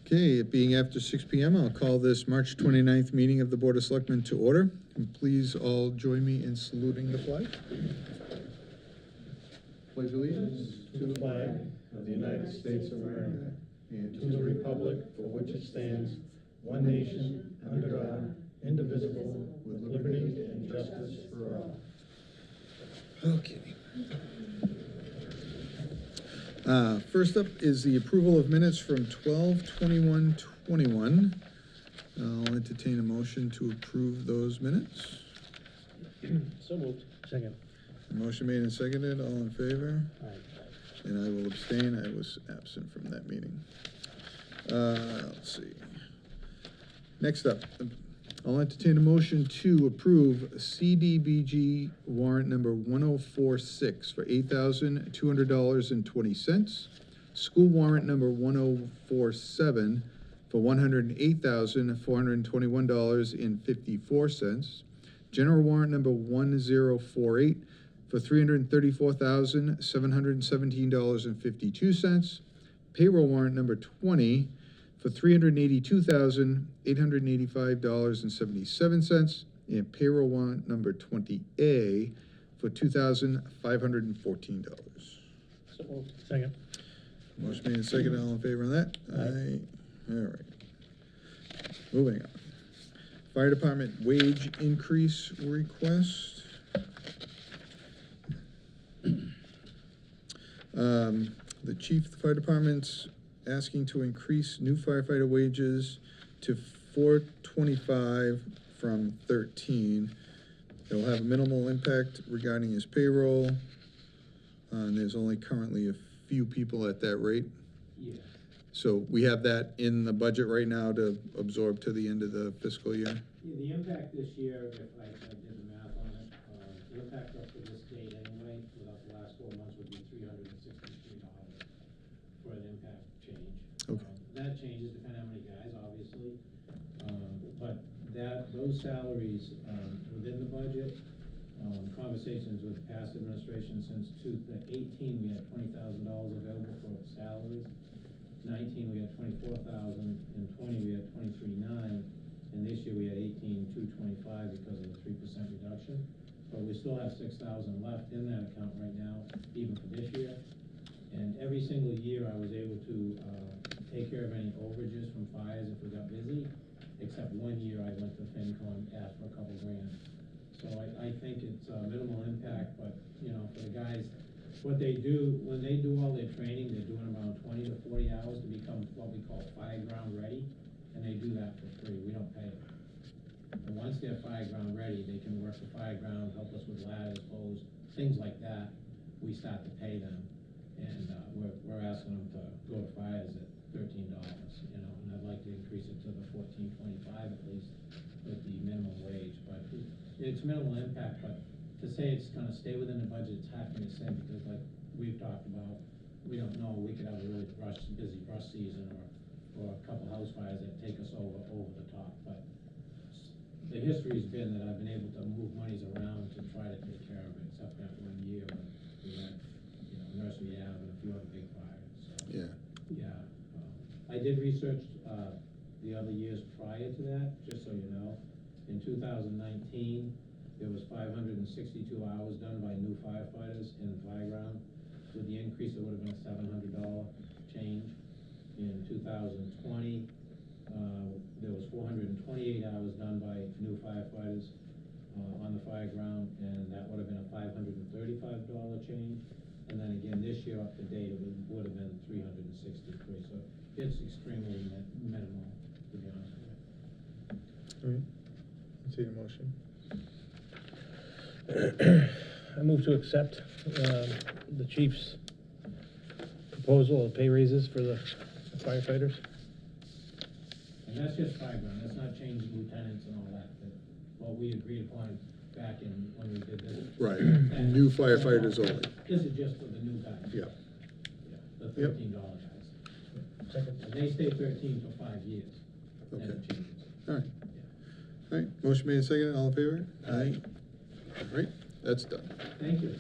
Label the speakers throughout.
Speaker 1: Okay, it being after 6 p.m., I'll call this March 29th meeting of the Board of Selectmen to order. And please all join me in saluting the flag. Pledge allegiance
Speaker 2: to the flag of the United States of America and to the republic for which it stands, one nation, under God, indivisible, with liberty and justice for all.
Speaker 1: Okay. First up is the approval of minutes from 12/21/21. I'll entertain a motion to approve those minutes.
Speaker 2: So moved. Second.
Speaker 1: Motion made and seconded, all in favor?
Speaker 2: Aye.
Speaker 1: And I will abstain, I was absent from that meeting. Let's see. Next up, I'll entertain a motion to approve CDBG warrant number 1046 for $8,200.20. School warrant number 1047 for $108,421.54. General warrant number 1048 for $334,717.52. Payroll warrant number 20 for $382,885.77, and payroll warrant number 20A for $2,514.
Speaker 2: So moved. Second.
Speaker 1: Motion made and seconded, all in favor of that?
Speaker 2: Aye.
Speaker 1: All right. Moving on. Fire Department wage increase request. The chief of the fire department's asking to increase new firefighter wages to $425 from $13. It'll have a minimal impact regarding his payroll. And there's only currently a few people at that rate.
Speaker 3: Yeah.
Speaker 1: So we have that in the budget right now to absorb to the end of the fiscal year.
Speaker 3: Yeah, the impact this year, if I did the math on it, the impact up to this date anyway, without the last 4 months, would be $363 for an impact change.
Speaker 1: Okay.
Speaker 3: That changes depending on how many guys, obviously, but those salaries within the budget. Conversations with past administration since 2018, we had $20,000 available for salaries. 19 we had 24,000, and 20 we had 23,900, and this year we had 18,225 because of the 3% reduction. But we still have 6,000 left in that account right now, even for this year. And every single year I was able to take care of any overages from fires if we got busy, except 1 year I went to FinCom, asked for a couple grand. So I think it's a minimal impact, but you know, for the guys, what they do, when they do all their training, they're doing around 20 to 40 hours to become what we call fire ground ready, and they do that for free. We don't pay them. And once they're fire ground ready, they can work the fire ground, help us with ladders, hose, things like that. We start to pay them, and we're asking them to go to fires at $13, you know, and I'd like to increase it to the $14.25 at least with the minimum wage, but it's minimal impact, but to say it's gonna stay within the budget, it's hard for me to say, because like we've talked about, we don't know, we could have a really busy brush season, or a couple house fires that take us over the top, but the history's been that I've been able to move monies around to try to take care of it, except that 1 year when we had, you know, Nursery Ave and a few other big fires, so.
Speaker 1: Yeah.
Speaker 3: Yeah, I did research, the other years prior to that, just so you know. In 2019, there was 562 hours done by new firefighters in the fire ground. With the increase, it would have been a $700 change. In 2020, there was 428 hours done by new firefighters on the fire ground, and that would have been a $535 change. And then again, this year up to date, it would have been 363. So it's extremely minimal, to be honest with you.
Speaker 1: All right. Let's see a motion.
Speaker 2: I move to accept the chief's proposal of pay raises for the firefighters.
Speaker 3: And that's just fire ground, that's not changing lieutenants and all that, what we agreed upon back in, when we did this.
Speaker 1: Right, new firefighters only.
Speaker 3: This is just for the new guys.
Speaker 1: Yeah.
Speaker 3: Yeah, the $13 guys.
Speaker 2: Second.
Speaker 3: And they stay 13 for 5 years, then
Speaker 1: Okay.
Speaker 3: it changes.
Speaker 1: All right.
Speaker 3: Yeah.
Speaker 1: All right, motion made and seconded, all in favor?
Speaker 3: Aye.
Speaker 1: All right, that's done.
Speaker 3: Thank you.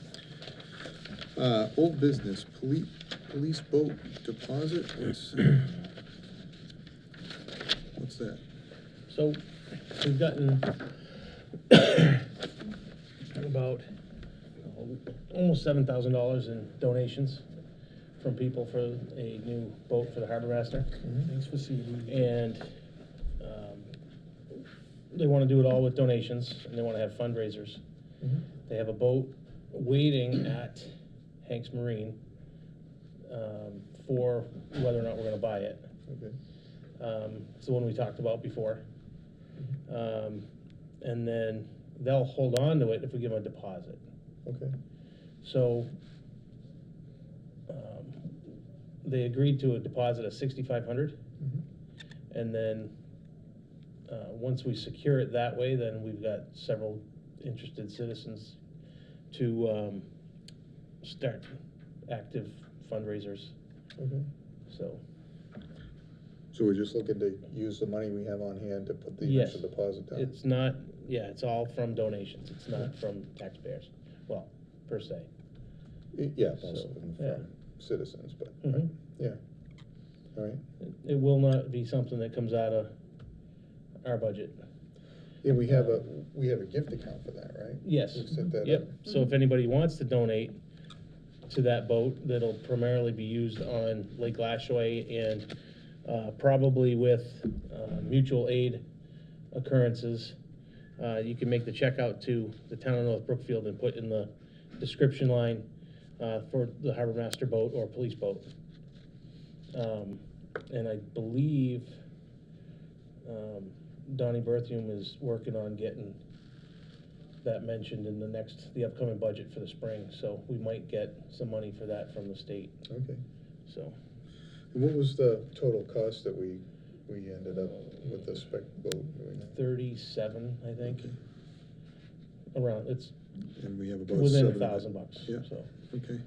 Speaker 1: Old business, police boat deposit, What's that?
Speaker 4: So, we've gotten about almost $7,000 in donations from people for a new boat for the harbor master.
Speaker 2: Thanks for seeing me.
Speaker 4: And they want to do it all with donations, and they want to have fundraisers. They have a boat waiting at Hanks Marine for whether or not we're going to buy it.
Speaker 1: Okay.
Speaker 4: It's the one we talked about before. And then they'll hold on to it if we give them a deposit.
Speaker 1: Okay.
Speaker 4: So they agreed to a deposit of $6,500, and then once we secure it that way, then we've got several interested citizens to start active fundraisers.
Speaker 1: Okay.
Speaker 4: So
Speaker 1: So we're just looking to use the money we have on hand to put the
Speaker 4: yes,
Speaker 1: initial deposit down?
Speaker 4: it's not. Yeah, it's all from donations. It's not from taxpayers. Well, per se.
Speaker 1: Yeah, most
Speaker 4: So,
Speaker 1: of them
Speaker 4: yeah.
Speaker 1: from citizens, but,
Speaker 4: Mhm.
Speaker 1: yeah. All right.
Speaker 4: It will not be something that comes out of our budget.
Speaker 1: Yeah, we have a gift account for that, right?
Speaker 4: Yes.
Speaker 1: We've set that up.
Speaker 4: Yep. So if anybody wants to donate to that boat, that'll primarily be used on Lake Lashway and probably with mutual aid occurrences. You can make the check out to the town of North Brookfield and put in the description line for the harbor master boat or police boat. And I believe Donnie Berthium is working on getting that mentioned in the upcoming budget for the spring, so we might get some money for that from the state,
Speaker 1: Okay.
Speaker 4: so.
Speaker 1: And what was the total cost that we ended up with the spec boat?
Speaker 4: 37, I think.
Speaker 1: Okay.
Speaker 4: Around, it's
Speaker 1: And we have about
Speaker 4: within
Speaker 1: $700.
Speaker 4: $1,000,
Speaker 1: Yeah.
Speaker 4: so.
Speaker 1: Okay.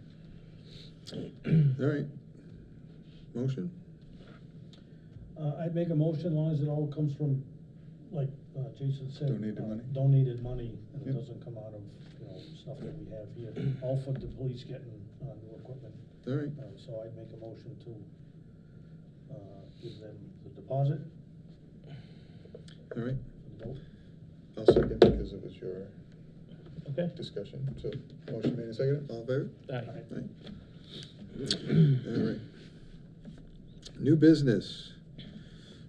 Speaker 1: All right. Motion?
Speaker 2: I'd make a motion, as long as it all comes from, like Jason said.
Speaker 1: Donated money?
Speaker 2: Donated money, and it
Speaker 1: Yep.
Speaker 2: doesn't come out of, stuff that we have here, all for the police getting, new equipment.
Speaker 1: All right.
Speaker 2: So I'd make a motion to, give them the deposit
Speaker 1: All right.
Speaker 2: for the boat.
Speaker 1: I'll second because it was your
Speaker 4: Okay.
Speaker 1: discussion. So motion made and seconded. All in favor?
Speaker 4: Aye.
Speaker 1: Aye. All right. New business.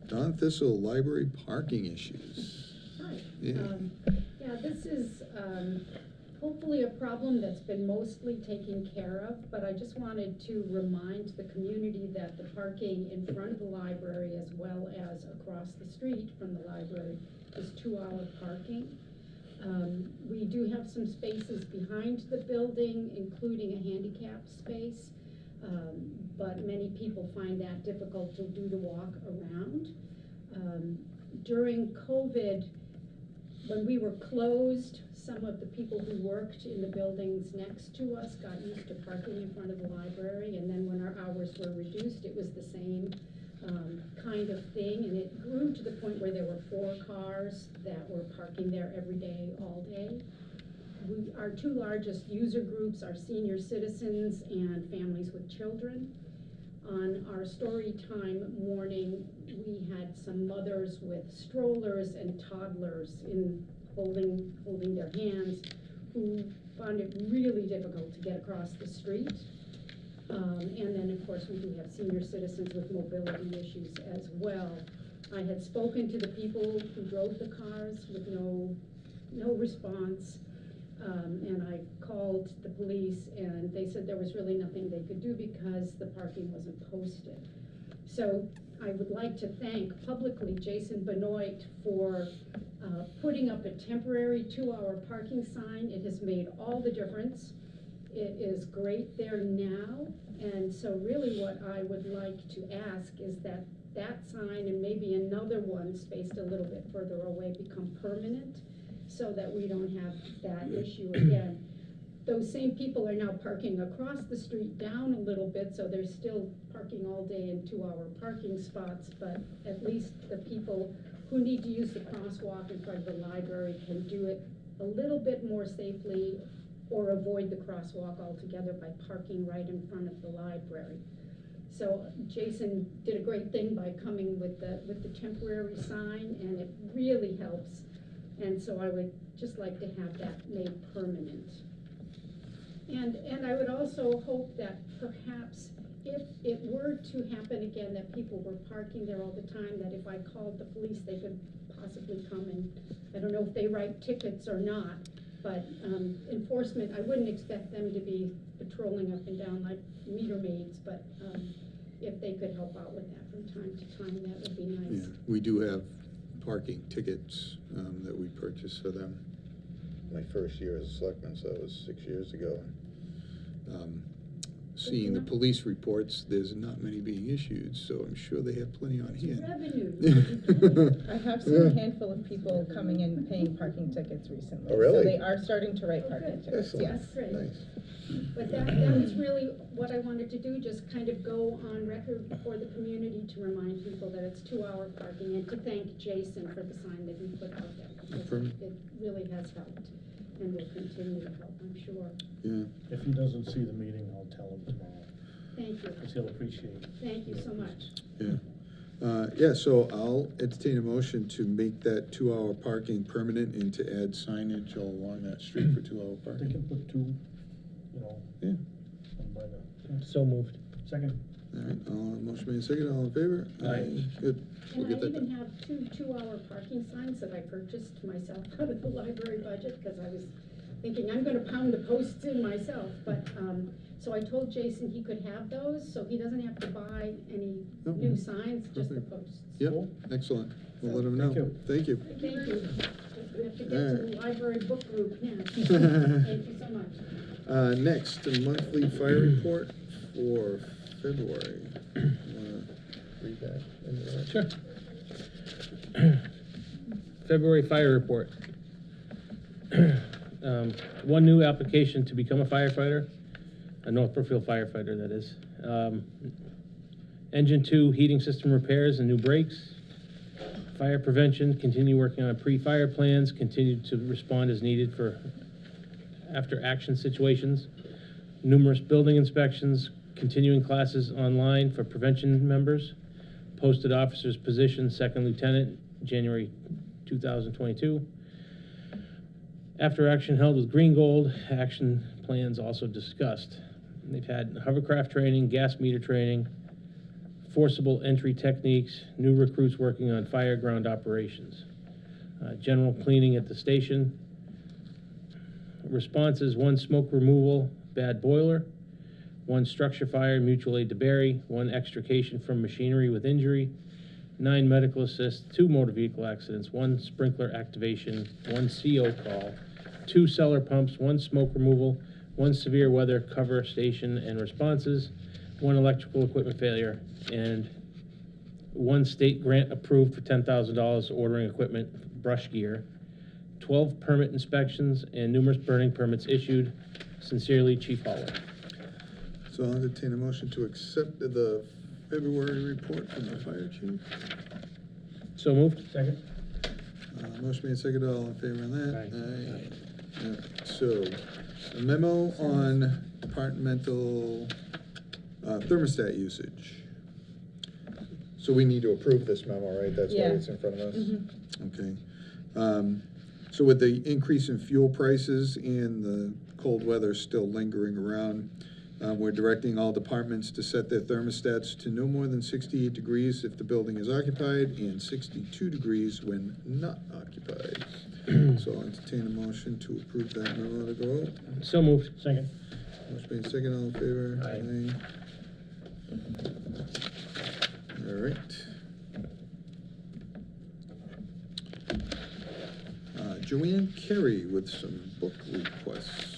Speaker 1: Don Thistle, library parking issues.
Speaker 5: Hi.
Speaker 1: Yeah.
Speaker 5: Yeah, this is hopefully a problem that's been mostly taken care of, but I just wanted to remind the community that the parking in front of the library as well as across the street from the library is 2-hour parking. We do have some spaces behind the building, including a handicap space, but many people find that difficult to do the walk around. During COVID, when we were closed, some of the people who worked in the buildings next to us got used to parking in front of the library, and then when our hours were reduced, it was the same kind of thing, and it grew to the point where there were 4 cars that were parking there every day, all day. Our 2 largest user groups are senior citizens and families with children. On our story time morning, we had some mothers with strollers and toddlers holding their hands, who found it really difficult to get across the street. And then, of course, we do have senior citizens with mobility issues as well. I had spoken to the people who drove the cars with no response. And I called the police, and they said there was really nothing they could do because the parking wasn't posted. So I would like to thank publicly Jason Benoit for putting up a temporary 2-hour parking sign. It has made all the difference. It is great there now, and so really what I would like to ask is that that sign and maybe another one spaced a little bit further away become permanent, so that we don't have that issue again. Those same people are now parking across the street down a little bit, so they're still parking all day in 2-hour parking spots, but at least the people who need to use the crosswalk in front of the library can do it a little bit more safely, or avoid the crosswalk altogether by parking right in front of the library. So Jason did a great thing by coming with the temporary sign, and it really helps. And so I would just like to have that made permanent. And I would also hope that perhaps if it were to happen again, that people were parking there all the time, that if I called the police, they could possibly come and, I don't know if they write tickets or not, but enforcement, I wouldn't expect them to be patrolling up and down like meter maids, but if they could help out with that from time to time, that would be nice.
Speaker 1: Yeah, we do have parking tickets that we purchase for them. My first year as a selectman, so that was 6 years ago. Seeing the police reports, there's not many being issued, so I'm sure they have plenty on hand.
Speaker 5: Revenue.
Speaker 6: I have seen a handful of people coming in paying parking tickets recently.
Speaker 1: Oh, really?
Speaker 6: So they are starting to write parking tickets,
Speaker 1: Excellent.
Speaker 6: yes.
Speaker 5: That's great.
Speaker 1: Nice.
Speaker 5: But that was really what I wanted to do, just kind of go on record for the community to remind people that it's 2-hour parking, and to thank Jason for the sign that he put out there. Because
Speaker 1: Perfect.
Speaker 5: it really has helped, and will continue to help, I'm sure.
Speaker 1: Yeah.
Speaker 2: If he doesn't see the meeting, I'll tell him tomorrow,
Speaker 5: Thank you.
Speaker 2: because he'll appreciate it.
Speaker 5: Thank you so much.
Speaker 1: Yeah. Yeah, so I'll entertain a motion to make that 2-hour parking permanent and to add signage all along that street for 2-hour
Speaker 2: They
Speaker 1: parking.
Speaker 2: can put two, you know,
Speaker 1: Yeah,
Speaker 2: one by the,
Speaker 4: So moved.
Speaker 2: second.
Speaker 1: all right, motion made second, all in favor?
Speaker 2: Aye.
Speaker 1: Good, we'll
Speaker 5: And I
Speaker 1: get that
Speaker 5: even
Speaker 1: done.
Speaker 5: have two-hour parking signs that I purchased myself out of the library budget, because I was thinking I'm gonna pound the posts in myself, but, so I told Jason he could have those, so he doesn't have to buy any
Speaker 1: Oh,
Speaker 5: new signs, just the
Speaker 1: perfect.
Speaker 5: posts.
Speaker 1: Yep,
Speaker 2: Cool.
Speaker 1: excellent, we'll
Speaker 5: So-
Speaker 1: let them know.
Speaker 2: Thank you.
Speaker 1: Thank you.
Speaker 5: Thank you. Have to get to
Speaker 1: Alright.
Speaker 5: the library book group now. Thank you so much.
Speaker 1: Next, the monthly fire report for February. Wanna read that into that?
Speaker 4: Sure. February fire report. One new application to become a firefighter, a North Brookfield firefighter, that is. Engine 2 heating system repairs and new brakes. Fire prevention, continue working on pre-fire plans, continue to respond as needed for after-action situations. Numerous building inspections, continuing classes online for prevention members. Posted officers position, second lieutenant, January 2022. After action held with Green Gold, action plans also discussed. They've had hovercraft training, gas meter training, forcible entry techniques, new recruits working on fire ground operations. General cleaning at the station. Responses: 1 smoke removal, bad boiler, 1 structure fire, mutual aid to bury, 1 extrication from machinery with injury, 9 medical assists, 2 motor vehicle accidents, 1 sprinkler activation, 1 CO call, 2 cellar pumps, 1 smoke removal, 1 severe weather cover station and responses, 1 electrical equipment failure, and 1 state grant approved for $10,000 ordering equipment, brush gear, 12 permit inspections, and numerous burning permits issued. Sincerely, Chief Hawley.
Speaker 1: So I'll entertain a motion to accept the February report from the fire chief.
Speaker 4: So moved.
Speaker 2: Second.
Speaker 1: Motion made second, all in favor on that?
Speaker 4: Aye.
Speaker 1: Yeah. So, a memo on departmental thermostat usage. So we need to approve this memo, right? That's why
Speaker 6: Yeah.
Speaker 1: it's in front of us?
Speaker 6: Mhm.
Speaker 1: Okay. So with the increase in fuel prices and the cold weather still lingering around, we're directing all departments to set their thermostats to no more than 68 degrees if the building is occupied and 62 degrees when not occupied. So I'll entertain a motion to approve that memo to go out.
Speaker 4: So moved.
Speaker 2: Second.
Speaker 1: Motion made second, all in favor?
Speaker 4: Aye.
Speaker 1: All right. Joanne Carey with some book requests.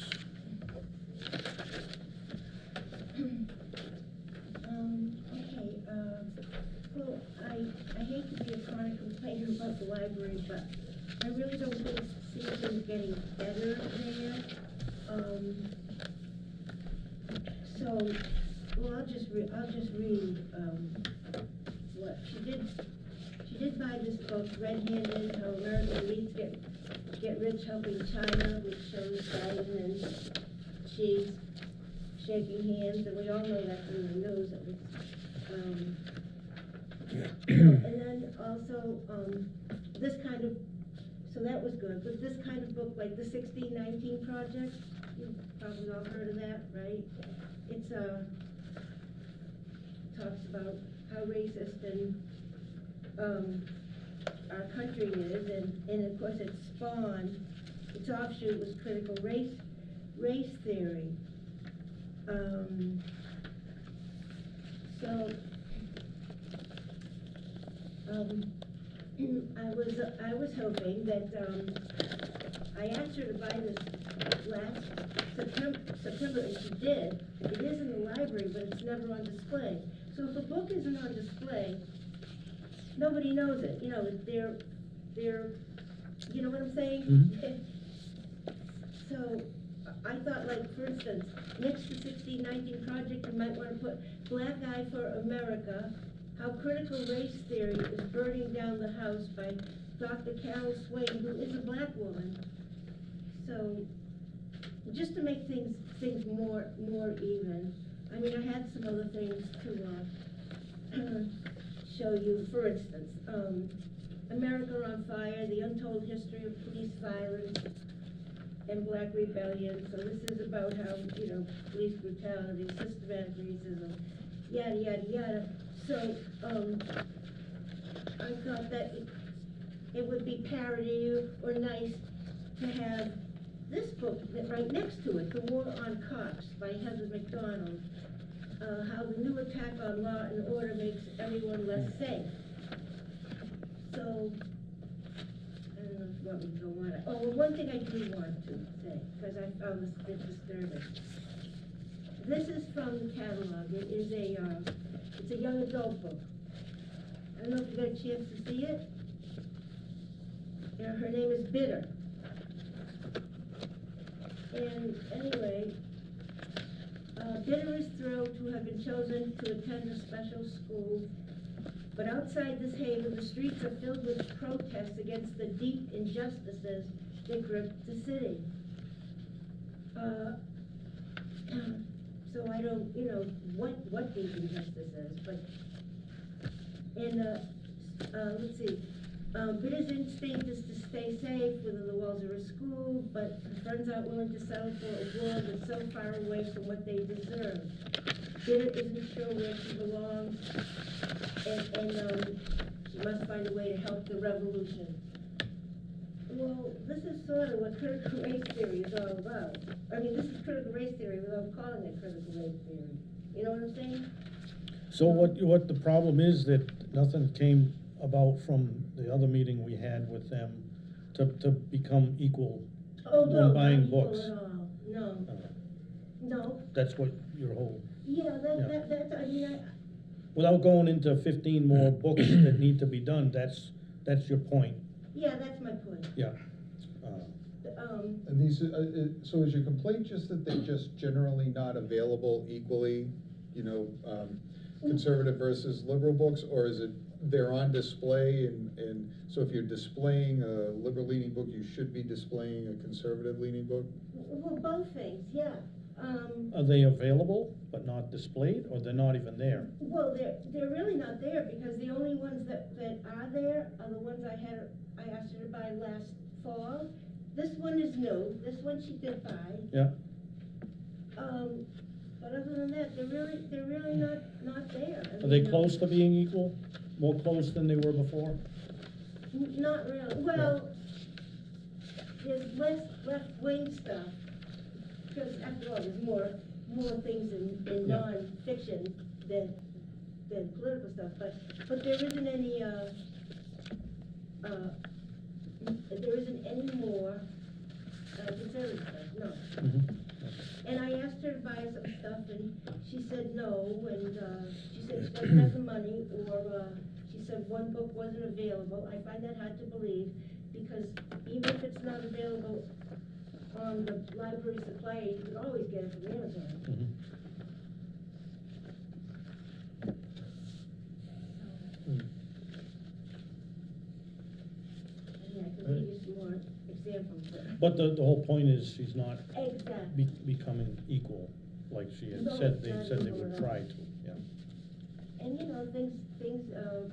Speaker 7: Well, I hate to be a chronic complainer about the library, but I really don't see things getting better there. So, well, I'll just read, what she did. She did buy this book, Red-Handed, How American Elites Get Rich Helping China, which shows Biden and Xi shaking hands, and we all know that's in the news. It was And then also, this kind of, so that was good, but this kind of book, like the 1619 Project, you've probably all heard of that, right? It's, talks about how racist and, our country is, and of course it spawned, its offshoot was critical race theory. So, I was hoping that, I asked her to buy this last September, and she did. It is in the library, but it's never on display. So if a book isn't on display, nobody knows it, you know, they're, you know what I'm saying?
Speaker 4: Mhm.
Speaker 7: So, I thought, like, for instance, next to 1619 Project, you might wanna put Black Eye for America, How Critical Race Theory is Burning Down the House by Dr. Carol Swain, who is a black woman. So, just to make things more even. I mean, I had some other things to, show you. For instance, America on Fire, The Untold History of Police Violence and Black Rebellion. So this is about how, you know, police brutality, systematic racism, yada, yada, yada. So, I thought that it would be parody or nice to have this book right next to it, The War on Cops by Heather McDonald. How the new attack on law and order makes everyone less safe. So, I don't know if you want me to go on. Oh, well, one thing I do want to say, because I found this a bit disturbing. This is from the catalog. It is it's a young adult book. I don't know if you got a chance to see it. Her name is Bitter. And anyway, Bitter is thrilled to have been chosen to attend a special school, but outside this haven, the streets are filled with protests against the deep injustices that grip the city. So I don't, you know, what deep injustice is, but, and, let's see. Bitter's instinct is to stay safe within the walls of her school, but her friends aren't willing to settle for a world that's so far away from what they deserve. Bitter isn't sure where she belongs, and she must find a way to help the revolution. Well, this is sort of what critical race theory is all about. I mean, this is critical race theory without calling it critical race theory. You know what I'm saying?
Speaker 2: So what the problem is that nothing came about from the other meeting we had with them to become equal
Speaker 7: Oh, no,
Speaker 2: when buying
Speaker 7: not equal
Speaker 2: books.
Speaker 7: at all. No,
Speaker 2: Uh,
Speaker 7: no.
Speaker 2: That's what your whole,
Speaker 7: Yeah,
Speaker 2: Yeah.
Speaker 7: that's, I mean,
Speaker 2: without going into 15 more books that need to be done, that's your point,
Speaker 7: yeah, that's my point.
Speaker 2: yeah.
Speaker 1: And these, so is your complaint just that they're just generally not available equally, you know, conservative versus liberal books, or is it they're on display and so if you're displaying a liberal leaning book, you should be displaying a conservative leaning book?
Speaker 7: Well, both things, yeah.
Speaker 2: Are they available but not displayed, or they're not even there?
Speaker 7: Well, they're really not there, because the only ones that are there are the ones I asked her to buy last fall. This one is new, this one she did buy.
Speaker 2: Yeah,
Speaker 7: But other than that, they're really not there. I
Speaker 2: are they
Speaker 7: mean,
Speaker 2: close to being equal, more close than they were before?
Speaker 7: Not really, well, there's less left-wing stuff, because after all, there's more things in
Speaker 2: Yeah.
Speaker 7: non-fiction than political stuff, but there isn't any, there isn't any more, conservative stuff, no.
Speaker 2: Mhm.
Speaker 7: And I asked her to buy some stuff, and she said no, and, she said she doesn't have the money, or, she said one book wasn't available. I find that hard to believe, because even if it's not available on the library supply aid, you can always get it from Amazon.
Speaker 2: Mhm.
Speaker 7: Yeah, I can give you some more examples,
Speaker 2: But the whole point is she's not
Speaker 7: Exactly.
Speaker 2: becoming equal, like she had
Speaker 7: No,
Speaker 2: said, they
Speaker 7: not
Speaker 2: said they
Speaker 7: equal
Speaker 2: would
Speaker 7: at all.
Speaker 2: try to, yeah.
Speaker 7: And, you know,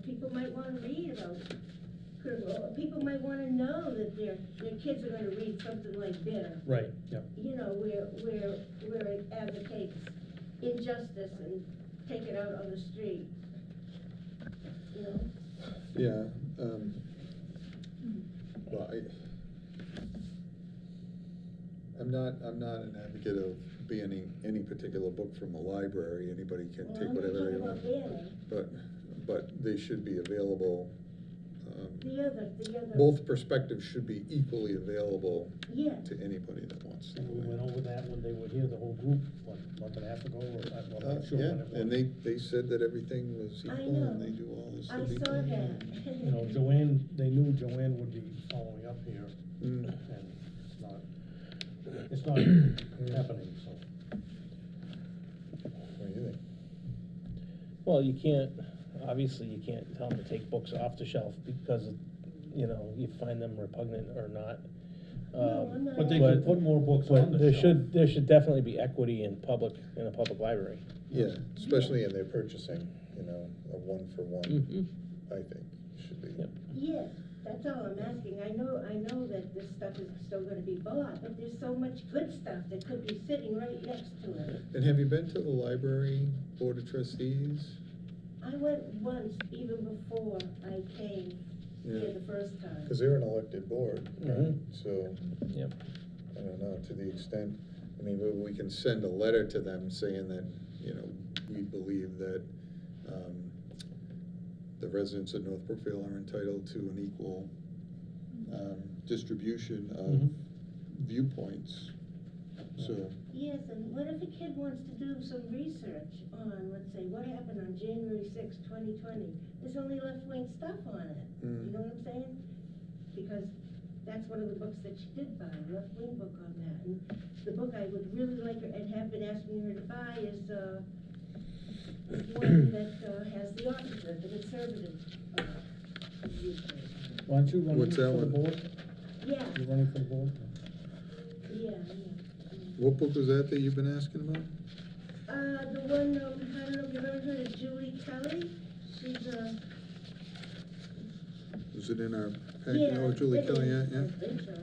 Speaker 7: people might wanna read about critical, people might wanna know that their kids are gonna read something like Bitter.
Speaker 2: Right, yeah.
Speaker 7: You know, where it advocates injustice and take it out on the street. You know?
Speaker 1: Yeah, well, I'm not an advocate of banning any particular book from a library. Anybody can take whatever they want. But they should be available.
Speaker 7: The other.
Speaker 1: Both perspectives should be equally available
Speaker 7: Yeah.
Speaker 1: to anybody that wants to.
Speaker 2: And we went over that when they were here, the whole group, what, a month and a half ago, or, I'm not sure
Speaker 1: Yeah,
Speaker 2: when it was.
Speaker 1: and they said that everything was
Speaker 7: I
Speaker 1: equal and
Speaker 7: know.
Speaker 1: they do all this.
Speaker 7: I
Speaker 1: to be
Speaker 7: saw
Speaker 1: equal.
Speaker 7: that.
Speaker 2: You know, Joanne, they knew Joanne would be following up here,
Speaker 1: Mm.
Speaker 2: and it's not happening, so.
Speaker 1: What do you think?
Speaker 4: Well, you can't, obviously, you can't tell them to take books off the shelf because, you know, you find them repugnant or not.
Speaker 7: No, I'm not
Speaker 2: But they
Speaker 4: But-
Speaker 2: could put more books
Speaker 4: But
Speaker 2: on the
Speaker 4: there
Speaker 2: shelf.
Speaker 4: there should definitely be equity in a public library.
Speaker 1: Yeah, especially in their purchasing, you know, a one-for-one,
Speaker 4: Mhm.
Speaker 1: I think, should be.
Speaker 4: Yep.
Speaker 7: Yes, that's all I'm asking. I know that this stuff is still gonna be bought, but there's so much good stuff that could be sitting right next to it.
Speaker 1: And have you been to the library board of trustees?
Speaker 7: I went once, even before I came here
Speaker 1: Yeah.
Speaker 7: the first time.
Speaker 1: Because they're an elected board, right?
Speaker 4: Mhm.
Speaker 1: So,
Speaker 4: Yep.
Speaker 1: I don't know, to the extent, I mean, we can send a letter to them saying that, you know, we believe that the residents of North Brookfield are entitled to an equal distribution of
Speaker 2: Mhm.
Speaker 1: viewpoints. So,
Speaker 7: Yes, and what if a kid wants to do some research on, let's say, what happened on January 2020? There's only left-wing stuff on it.
Speaker 1: Mm.
Speaker 7: You know what I'm saying? Because that's one of the books that she did buy, a left-wing book on that. And the book I would really like her, and have been asking her to buy is one that has the opposite, the conservative viewpoint.
Speaker 2: Why don't you run
Speaker 1: What's
Speaker 2: for
Speaker 1: that
Speaker 2: the
Speaker 1: one?
Speaker 2: board?
Speaker 7: Yeah,
Speaker 2: You running for the board?
Speaker 7: yeah.
Speaker 1: what book was that you've been asking about?
Speaker 7: The one, I don't know if you've ever heard of Julie Kelly? She's
Speaker 1: Was it in our packet?
Speaker 7: yeah.
Speaker 1: Oh, Julie
Speaker 7: it
Speaker 1: Kelly,
Speaker 7: is.
Speaker 1: yeah,
Speaker 7: I
Speaker 1: yeah.
Speaker 7: think so.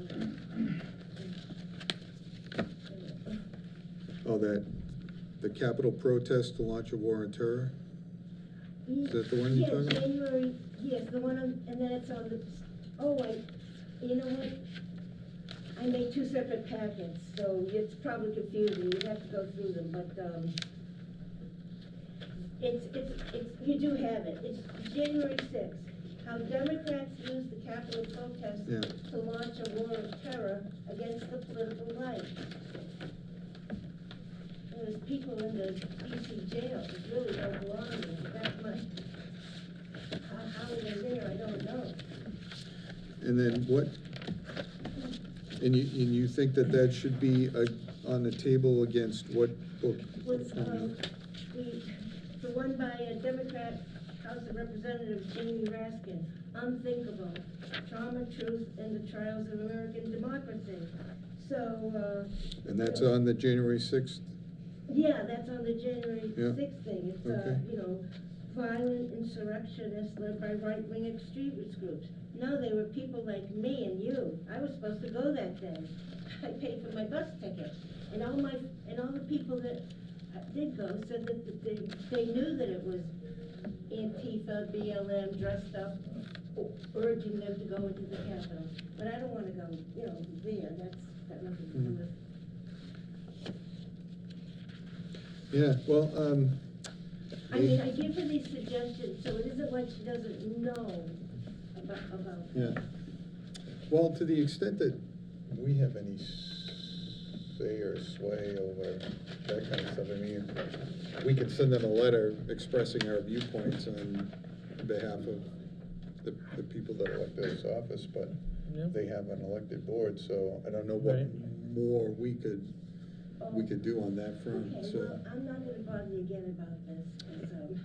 Speaker 1: Oh, the Capitol protest to launch a war on terror? Is that the one you're talking about?
Speaker 7: January, yes, the one on, and then it's on the, oh, you know what? I made two separate packets, so it's probably confusing, you'd have to go through them, but, you do have it, it's January 6th. How Democrats use the Capitol protest
Speaker 1: Yeah.
Speaker 7: to launch a war of terror against the political right. There's people in the DC jail that really don't belong there, that's my, how are they there, I don't know.
Speaker 1: And then what, and you think that should be on the table against what book?
Speaker 7: Was, the one by a Democrat House of Representatives, Jamie Raskin, Unthinkable, Trauma, Truth, and the Trials of American Democracy. So,
Speaker 1: And that's on the January 6th?
Speaker 7: yeah, that's on the January
Speaker 1: Yeah.
Speaker 7: 6th thing. It's,
Speaker 1: Okay.
Speaker 7: you know, violent insurrectionists led by right-wing extremist groups. No, they were people like me and you. I was supposed to go that day. I paid for my bus ticket. And all the people that did go said that they knew that it was Antifa, BLM dressed up, urging them to go into the Capitol. But I don't wanna go, you know, there. That's got nothing to do with.
Speaker 1: Yeah, well,
Speaker 7: I mean, I give her these suggestions, so it isn't like she doesn't know about
Speaker 1: yeah.
Speaker 7: that.
Speaker 1: Well, to the extent that we have any say or sway over that kind of stuff, I mean, we could send them a letter expressing our viewpoints on behalf of the people that elected us office, but
Speaker 4: Yep.
Speaker 1: they have an elected board, so I don't know what
Speaker 4: Right.
Speaker 1: more we could do on that front,
Speaker 7: Okay,
Speaker 1: so.
Speaker 7: well, I'm not gonna bother you again about this, 'cause,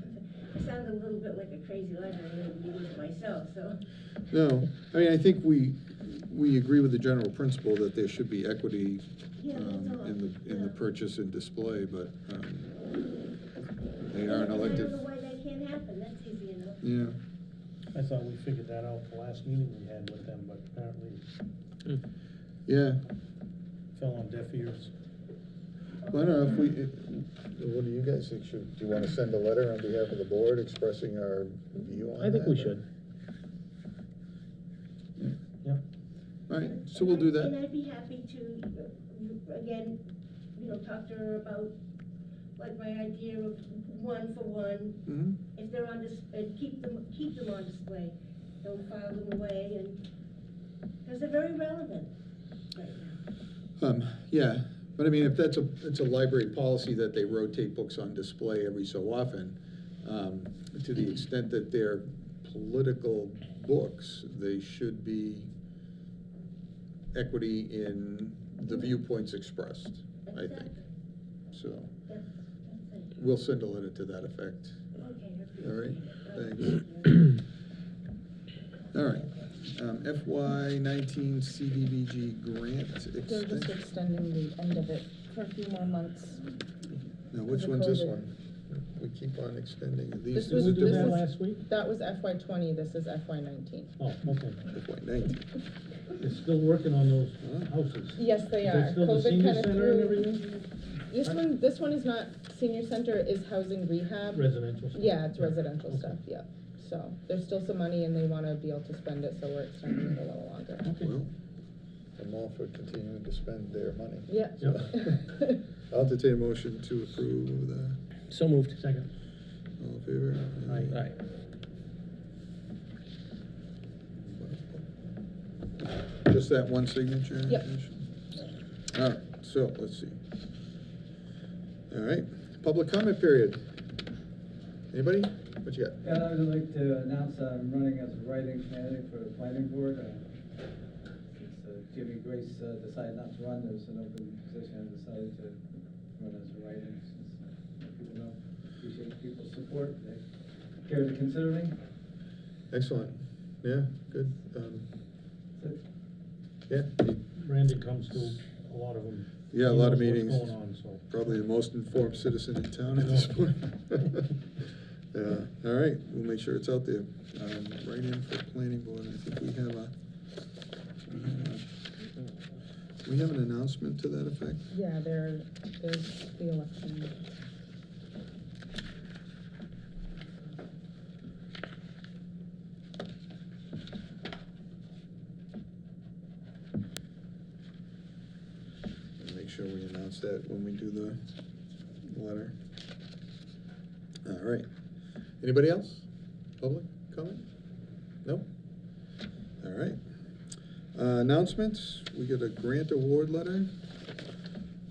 Speaker 7: I sound a little bit like a crazy librarian reading it myself, so.
Speaker 1: No, I mean, I think we agree with the general principle that there should be equity
Speaker 7: Yeah, that's all.
Speaker 1: in the
Speaker 7: Yeah.
Speaker 1: purchase and display, but they are an
Speaker 7: I
Speaker 1: elected.
Speaker 7: don't know why that can't happen.
Speaker 1: Yeah,
Speaker 2: I thought we figured that out the last meeting we had with them, but apparently
Speaker 1: yeah.
Speaker 2: fell on deaf ears.
Speaker 1: Well, I don't know if we, what do you guys think? Do you want to send a letter on behalf of the board expressing our view on that?
Speaker 4: I think we
Speaker 1: or-
Speaker 4: should.
Speaker 2: Yep.
Speaker 1: All right, so we'll do
Speaker 7: And
Speaker 1: that.
Speaker 7: I'd be happy to, again, talk to her about, like, my idea of one for one.
Speaker 1: Mhm.
Speaker 7: If they're on and keep them on display. Don't file them away because they're very relevant right now.
Speaker 1: Yeah, but I mean, if it's a library policy that they rotate books on display every so often, to the extent that they're political books, they should be equity in the viewpoints expressed, I think.
Speaker 7: Exactly.
Speaker 1: So,
Speaker 7: That's it.
Speaker 1: we'll send a letter to that effect.
Speaker 7: Okay.
Speaker 1: All right,
Speaker 7: Thanks.
Speaker 1: thanks. All right, FY 19 CDBG grant
Speaker 6: They're just
Speaker 1: extension.
Speaker 6: extending the end of it for a few more months.
Speaker 1: Now, which
Speaker 6: the
Speaker 1: one's this
Speaker 6: COVID.
Speaker 1: one? We keep on extending. These
Speaker 6: This
Speaker 2: Did
Speaker 6: was-
Speaker 2: we
Speaker 1: are
Speaker 2: do
Speaker 6: this
Speaker 2: that
Speaker 6: is-
Speaker 2: last week?
Speaker 6: That was FY 20, this is FY 19.
Speaker 2: Oh, okay.
Speaker 1: FY 19.
Speaker 2: They're still working on those
Speaker 1: Huh?
Speaker 2: houses.
Speaker 6: Yes, they
Speaker 2: Is
Speaker 6: are.
Speaker 2: that still the
Speaker 6: COVID
Speaker 2: senior
Speaker 6: kinda
Speaker 2: center and
Speaker 6: threw-
Speaker 2: everything?
Speaker 6: This one is not senior center, it is housing rehab.
Speaker 2: Residential stuff?
Speaker 6: Yeah, it's residential
Speaker 2: Okay.
Speaker 6: stuff, yeah. So, there's still some money and they wanna be able to spend it, so we're extending it a little longer.
Speaker 2: Okay.
Speaker 1: Well, I'm all for continuing to spend their money.
Speaker 6: Yeah.
Speaker 2: Yep.
Speaker 1: I'll entertain a motion to approve the,
Speaker 4: So moved.
Speaker 2: Second.
Speaker 1: all in favor?
Speaker 2: Aye.
Speaker 1: Just that one signature?
Speaker 6: Yep.
Speaker 1: All right, so, let's see. All right, public comment period. Anybody? What you got?
Speaker 8: Yeah, I would like to announce I'm running as a writing candidate for the planning board. Since Jimmy Grace decided not to run, there's an open position. I decided to run as a writing, since people know, appreciate people's support. They care to consider me.
Speaker 1: Excellent. Yeah, good.
Speaker 8: That's it.
Speaker 1: Yeah,
Speaker 2: Randy comes to a lot of them.
Speaker 1: yeah, a
Speaker 2: He
Speaker 1: lot of
Speaker 2: knows
Speaker 1: meetings.
Speaker 2: What's going on, so.
Speaker 1: Probably the most informed citizen in town at this point. Yeah, all right, we'll make sure it's out there. Write in for planning board, I think we have an announcement to that effect?
Speaker 6: Yeah, there's the election.
Speaker 1: Make sure we announce that when we do the letter. All right. Anybody else? Public comment? No? All right. Announcements, we get a grant award letter.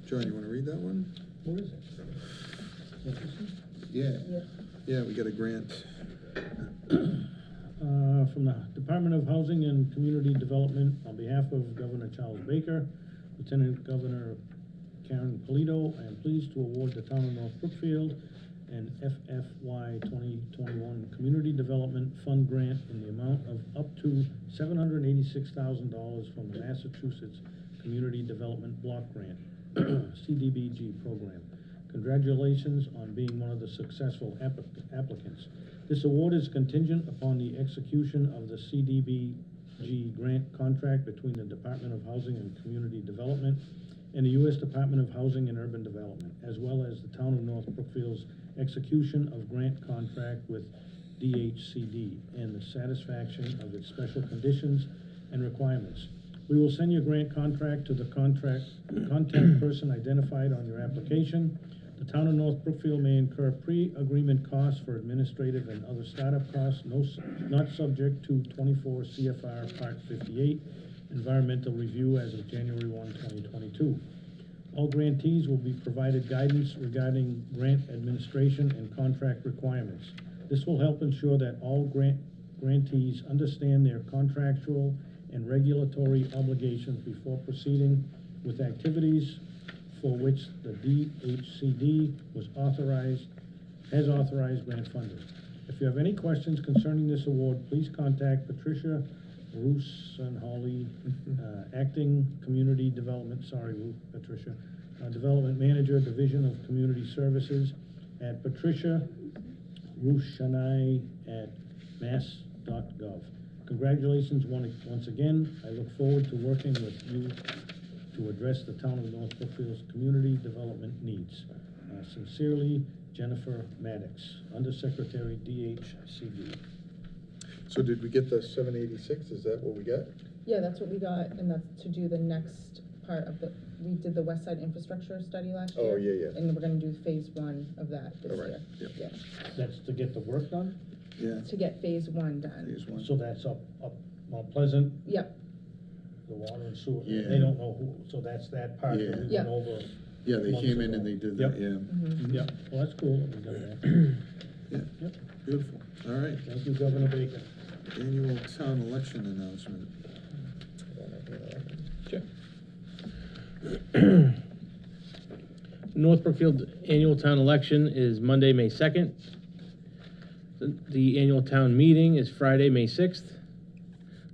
Speaker 1: John, you wanna read that one?
Speaker 2: Where is it?
Speaker 1: Yeah.
Speaker 6: Yeah.
Speaker 1: Yeah, we get a grant.
Speaker 2: From the Department of Housing and Community Development, on behalf of Governor Charles Baker, Lieutenant Governor Karen Polito, I am pleased to award the town of North Brookfield an FFY 2021 Community Development Fund Grant in the amount of up to $786,000 from the Massachusetts Community Development Block Grant, CDBG program. Congratulations on being one of the successful applicants. This award is contingent upon the execution of the CDBG grant contract between the Department of Housing and Community Development and the U.S. Department of Housing and Urban Development, as well as the town of North Brookfield's execution of grant contract with DHCD and the satisfaction of its special conditions and requirements. We will send your grant contract to the contact person identified on your application. The town of North Brookfield may incur pre-agreement costs for administrative and other startup costs, not subject to 24 CFR Part 58 environmental review as of January 1, 2022. All grantees will be provided guidance regarding grant administration and contract requirements. This will help ensure that all grantees understand their contractual and regulatory obligations before proceeding with activities for which the DHCD has authorized grant funding. If you have any questions concerning this award, please contact Patricia Roos-Hawley, Acting Community Development, Patricia, Development Manager, Division of Community Services, at Patricia Roos-Hawley at mass.gov. Congratulations once again. I look forward to working with you to address the town of North Brookfield's community development needs. Sincerely, Jennifer Maddox, Undersecretary, DHCD.
Speaker 1: So did we get the 786? Is that what we got?
Speaker 6: Yeah, that's what we got, and that's to do the next part of the, we did the West Side Infrastructure Study last
Speaker 1: Oh,
Speaker 6: year.
Speaker 1: yeah, yeah.
Speaker 6: And we're gonna do phase 1 of that this
Speaker 1: All right,
Speaker 6: year.
Speaker 1: yep.
Speaker 6: Yeah,
Speaker 2: That's to get the work done?
Speaker 1: Yeah.
Speaker 6: to get phase 1 done.
Speaker 1: Phase one.
Speaker 2: So that's up Mount Pleasant,
Speaker 6: Yep,
Speaker 2: the water and sewer.
Speaker 1: Yeah.
Speaker 2: They don't know who, so that's that part that
Speaker 1: Yeah.
Speaker 2: we
Speaker 6: Yeah.
Speaker 2: went over.
Speaker 1: Yeah, they
Speaker 2: months
Speaker 1: came in
Speaker 2: ago.
Speaker 1: and they did
Speaker 2: Yep.
Speaker 1: that, yeah.
Speaker 6: mhm.
Speaker 2: Yep, well, that's cool. that we got that.
Speaker 1: Yeah,
Speaker 2: Yep.
Speaker 1: beautiful. All right,
Speaker 2: Thank you, Governor Bacon.
Speaker 1: annual town election announcement.
Speaker 4: Sure. North Brookfield annual town election is Monday, May 2nd. The annual town meeting is Friday, May 6th.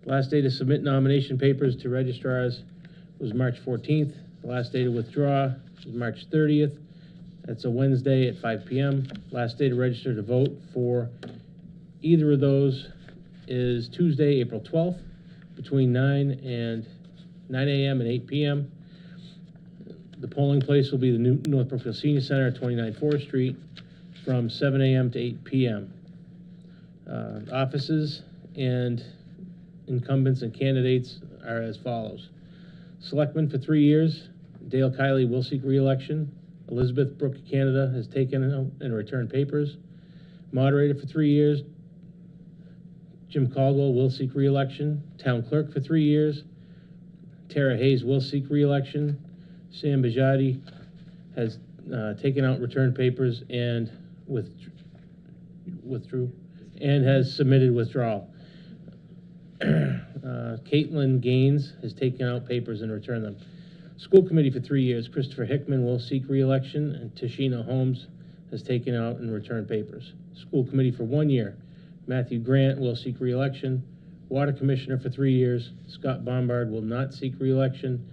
Speaker 4: Last day to submit nomination papers to registrars was March 14th. The last day to withdraw is March 30th. That's a Wednesday at 5 p.m. Last day to register to vote for either of those is Tuesday, April 12th, between 9 a.m. and 8 p.m. The polling place will be the new North Brookfield Senior Center at 29 Forest Street from 7 a.m. to 8 p.m. Offices and incumbents and candidates are as follows. Selectmen for 3 years, Dale Kiley will seek re-election. Elizabeth Brooke Canada has taken out and returned papers. Moderator for 3 years, Jim Caldwell will seek re-election. Town clerk for 3 years, Tara Hayes will seek re-election. Sam Bajati has taken out returned papers and withdrew and has submitted withdrawal. Caitlin Gaines has taken out papers and returned them. School committee for 3 years, Christopher Hickman will seek re-election, and Tashina Holmes has taken out and returned papers. School committee for 1 year, Matthew Grant will seek re-election. Water commissioner for 3 years, Scott Bombard will not seek re-election.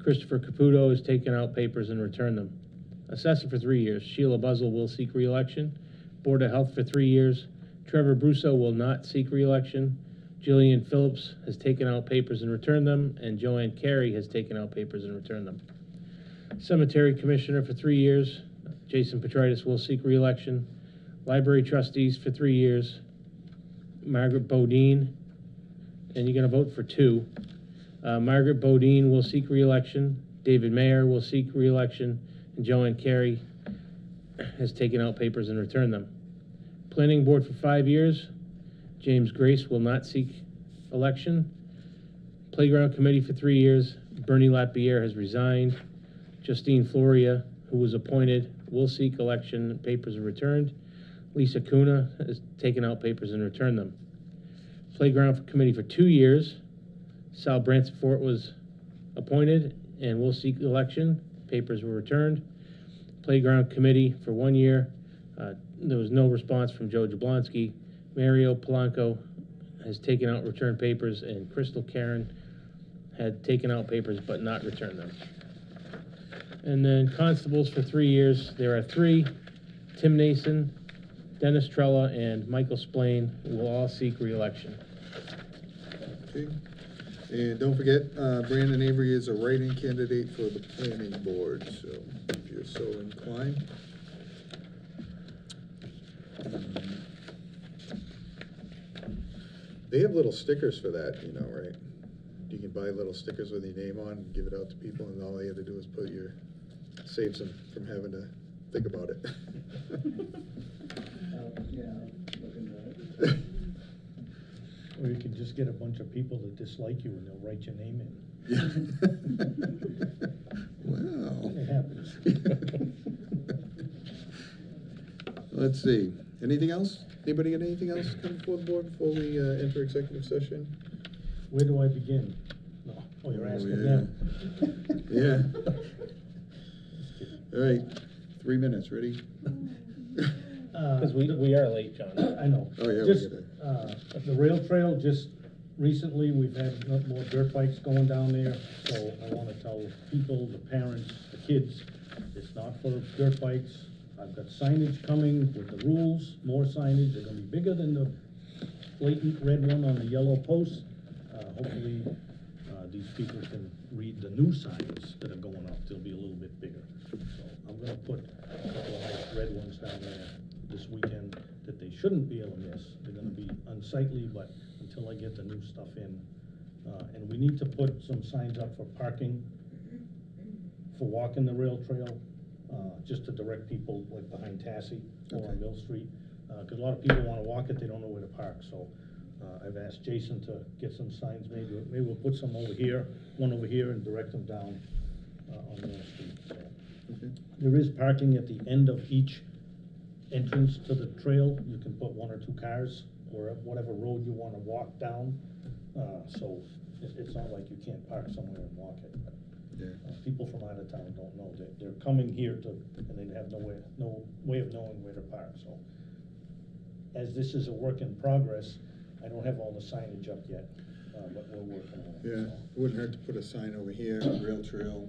Speaker 4: Christopher Caputo has taken out papers and returned them. Assessor for 3 years, Sheila Buzzell will seek re-election. Board of Health for 3 years, Trevor Brusso will not seek re-election. Jillian Phillips has taken out papers and returned them, and Joanne Carey has taken out papers and returned them. Cemetery Commissioner for 3 years, Jason Petritis will seek re-election. Library Trustees for 3 years, Margaret Bodine, and you're gonna vote for 2. Margaret Bodine will seek re-election, David Mayer will seek re-election, and Joanne Carey has taken out papers and returned them. Planning Board for 5 years, James Grace will not seek election. Playground Committee for 3 years, Bernie Lapierre has resigned. Justine Floria, who was appointed, will seek election, papers are returned. Lisa Kuna has taken out papers and returned them. Playground Committee for 2 years, Sal Bransford was appointed and will seek election, papers were returned. Playground Committee for 1 year, there was no response from Joe Jablonski. Mario Polanco has taken out returned papers, and Crystal Karen had taken out papers but not returned them. And then constables for 3 years, there are 3, Tim Nason, Dennis Trella, and Michael Splain will all seek re-election.
Speaker 1: Okay. And don't forget, Brandon Avery is a write-in candidate for the planning board, so if you're so inclined. They have little stickers for that, you know, right? You can buy little stickers with your name on and give it out to people, and all they have to do is put saves them from having to think about it.
Speaker 8: Yeah, look into it.
Speaker 2: Or you could just get a bunch of people that dislike you and they'll write your name in.
Speaker 1: Yeah. Wow.
Speaker 2: It happens.
Speaker 1: Let's see, anything else? Anybody got anything else come before the board before we enter executive session?
Speaker 2: Where do I begin? No, oh, you're asking them.
Speaker 1: Yeah. All right, 3 minutes, ready?
Speaker 4: Because we are late, John.
Speaker 2: I know.
Speaker 1: Oh, yeah, we
Speaker 2: Just,
Speaker 1: gotta-
Speaker 2: the rail trail, just recently, we've had more dirt bikes going down there, so I wanna tell people, the parents, the kids, it's not for dirt bikes. I've got signage coming with the rules, more signage, they're gonna be bigger than the blatant red one on the yellow post. Hopefully, these people can read the new signs that are going up, they'll be a little bit bigger. So I'm gonna put a couple of nice red ones down there this weekend that they shouldn't be able to miss. They're gonna be unsightly, but until I get the new stuff in. And we need to put some signs up for parking, for walking the rail trail, just to direct people like behind Tassie or
Speaker 1: Okay.
Speaker 2: on Mill Street. Cause a lot of people wanna walk it, they don't know where to park, so, I've asked Jason to get some signs made, maybe we'll put some over here, one over here, and direct them down, on Mill Street, so.
Speaker 1: Okay.
Speaker 2: There is parking at the end of each entrance to the trail, you can put 1 or 2 cars, or whatever road you wanna walk down, so it's not like you can't park somewhere and walk it.
Speaker 1: Yeah.
Speaker 2: People from out of town don't know, they're coming here to, and they have no way of knowing where to park, so. As this is a work in progress, I don't have all the signage up yet, but we're working on it.
Speaker 1: Yeah,
Speaker 2: so.
Speaker 1: it wouldn't hurt to put a sign over here, rail trail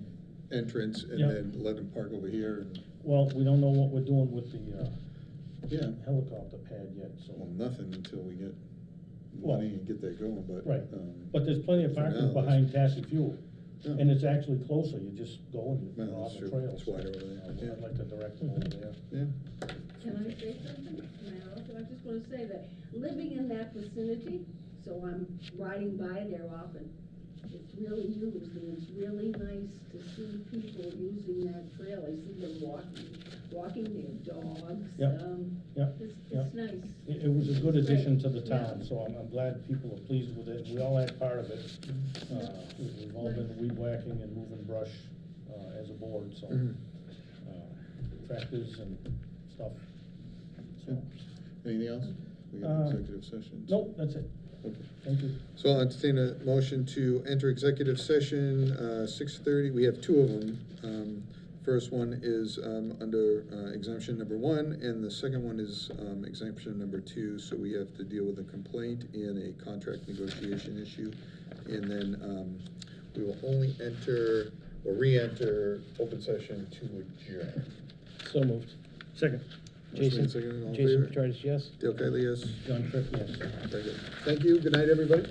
Speaker 1: entrance, and
Speaker 2: Yep.
Speaker 1: then let them park over here, and,
Speaker 2: Well, we don't know what we're doing with the,
Speaker 1: yeah,
Speaker 2: helicopter pad yet, so.
Speaker 1: well, nothing until we get
Speaker 2: Well,
Speaker 1: money and get that going, but.
Speaker 2: Right,
Speaker 1: um,
Speaker 2: but there's plenty of
Speaker 1: for
Speaker 2: parking
Speaker 1: now,
Speaker 2: behind Tassie Fuel,
Speaker 1: Yeah.
Speaker 2: and it's actually closer, you just go and
Speaker 1: Yeah,
Speaker 2: you're on
Speaker 1: that's
Speaker 2: the
Speaker 1: true.
Speaker 2: trail.
Speaker 1: It's wider over there, yeah.
Speaker 2: I'd like to direct them over there.
Speaker 1: Yeah,
Speaker 9: Can I say something? Now, I just wanna say that living in that vicinity, so I'm riding by there often, it's really used, and it's really nice to see people using that trail. I see them walking their dogs.
Speaker 2: Yep. Yep.
Speaker 9: It's
Speaker 2: Yep.
Speaker 9: nice.
Speaker 2: It was a good
Speaker 9: It's great.
Speaker 2: addition to the town,
Speaker 9: Yeah.
Speaker 2: so I'm glad people are pleased with it, we all had part of it. We've all been weed whacking and moving brush, as a board, so,
Speaker 1: Mhm.
Speaker 2: tractors and stuff, so.
Speaker 1: anything else? We got
Speaker 2: Uh,
Speaker 1: executive sessions?
Speaker 2: Nope, that's it,
Speaker 1: Okay.
Speaker 2: thank you.
Speaker 1: So I'll entertain a motion to enter executive session, 6:30, we have 2 of them. First one is, under exemption number 1, and the second one is, exemption number 2, so we have to deal with a complaint and a contract negotiation issue. And then, we will only enter, or re-enter open session to adjourn.
Speaker 4: So moved.
Speaker 2: Second.
Speaker 1: Motion
Speaker 4: Jason,
Speaker 1: and second, all in
Speaker 4: Jason
Speaker 1: favor?
Speaker 4: Petrarch, yes?
Speaker 1: Dale Kylie, yes.
Speaker 2: John Tripp, yes.
Speaker 1: Very good. Thank you, good night, everybody.